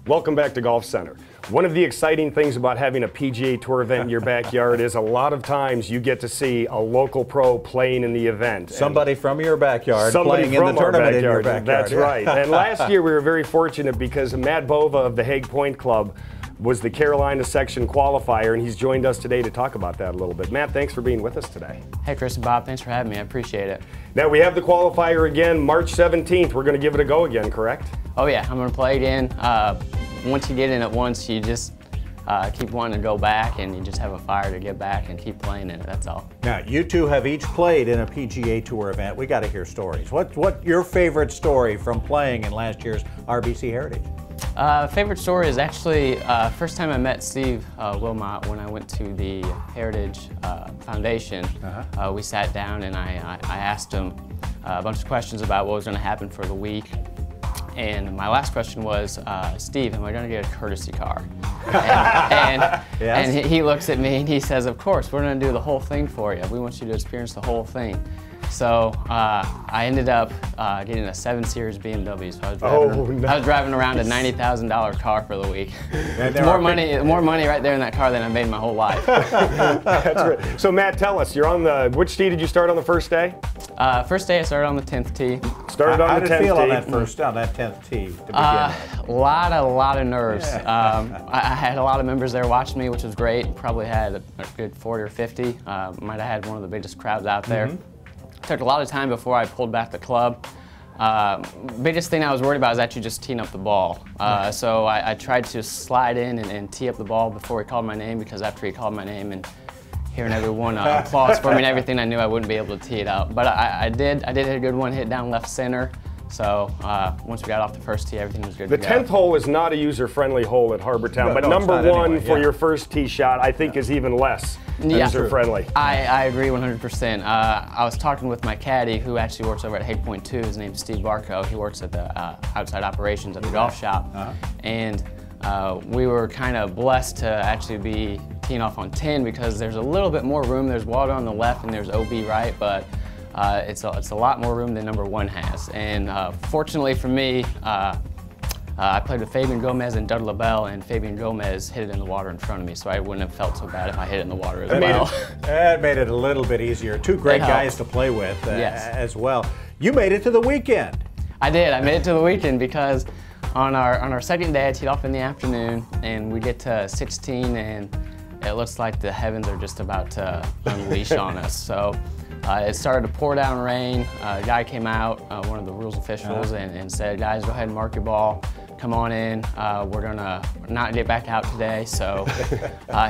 Welcome back to Golf Center. One of the exciting things about having a PGA Tour event in your backyard is a lot of times you get to see a local pro playing in the event. Somebody from your backyard playing in the tournament in your backyard. That's right. And last year we were very fortunate because Matt Bova of the Haig Point Club was the Carolina section qualifier, and he's joined us today to talk about that a little bit. Matt, thanks for being with us today. Hey, Chris and Bob, thanks for having me. I appreciate it. Now, we have the qualifier again, March 17th. We're going to give it a go again, correct? Oh, yeah, I'm going to play again. Once you get in it once, you just keep wanting to go back, and you just have a fire to get back and keep playing in it, that's all. Now, you two have each played in a PGA Tour event. We got to hear stories. What your favorite story from playing in last year's RBC Heritage? Favorite story is actually first time I met Steve Wilmot when I went to the Heritage Foundation. We sat down and I asked him a bunch of questions about what was going to happen for the week. And my last question was, Steve, am I going to get a courtesy car? And he looks at me and he says, of course, we're going to do the whole thing for you. We want you to experience the whole thing. So I ended up getting a 7 Series BMW. So I was driving around a $90,000 car for the week. More money right there in that car than I made my whole life. That's right. So Matt, tell us, you're on the, which tee did you start on the first day? First day I started on the 10th tee. Started on the 10th tee. How did it feel on that 10th tee to begin with? A lot of nerves. I had a lot of members there watching me, which was great. Probably had a good 40 or 50. Might have had one of the biggest crowds out there. Took a lot of time before I pulled back the club. Biggest thing I was worried about was actually just teeing up the ball. So I tried to slide in and tee up the ball before he called my name, because after he called my name and hearing everyone applause for me and everything, I knew I wouldn't be able to tee it up. But I did hit a good one, hit down left center. So once we got off the first tee, everything was good to go. The 10th hole is not a user-friendly hole at Harbortown, but number one for your first tee shot, I think, is even less user-friendly. I agree 100%. I was talking with my caddy, who actually works over at Haig Point 2. His name's Steve Barco. He works at the outside operations at the golf shop. And we were kind of blessed to actually be teeing off on 10 because there's a little bit more room. There's water on the left and there's OB right, but it's a lot more room than number 1 has. And fortunately for me, I played with Fabian Gomez and Dud LaBelle, and Fabian Gomez hit it in the water in front of me, so I wouldn't have felt so bad if I hit it in the water as well. That made it a little bit easier. Two great guys to play with as well. You made it to the weekend. I did. I made it to the weekend because on our second day I teed off in the afternoon, and we get to 16, and it looks like the heavens are just about to unleash on us. So it started to pour down rain. A guy came out, one of the rules officials, and said, guys, go ahead and mark your ball. Come on in. We're going to not get back out today. So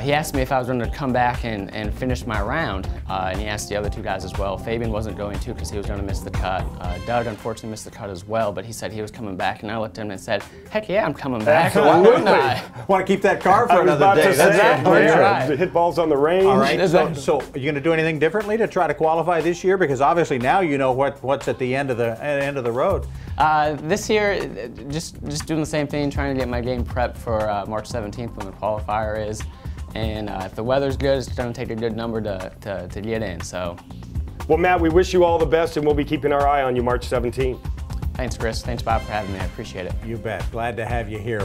he asked me if I was going to come back and finish my round. And he asked the other 2 guys as well. Fabian wasn't going to because he was going to miss the cut. Doug, unfortunately, missed the cut as well, but he said he was coming back. And I looked at him and said, heck yeah, I'm coming back. Why wouldn't I? Want to keep that car for another day. That's right. Hit balls on the range. All right. So are you going to do anything differently to try to qualify this year? Because obviously now you know what's at the end of the road. This year, just doing the same thing, trying to get my game prepped for March 17th when the qualifier is. And if the weather's good, it's going to take a good number to get in. So, well, Matt, we wish you all the best, and we'll be keeping our eye on you March 17th. Thanks, Chris. Thanks, Bob, for having me. I appreciate it. You bet. Glad to have you here.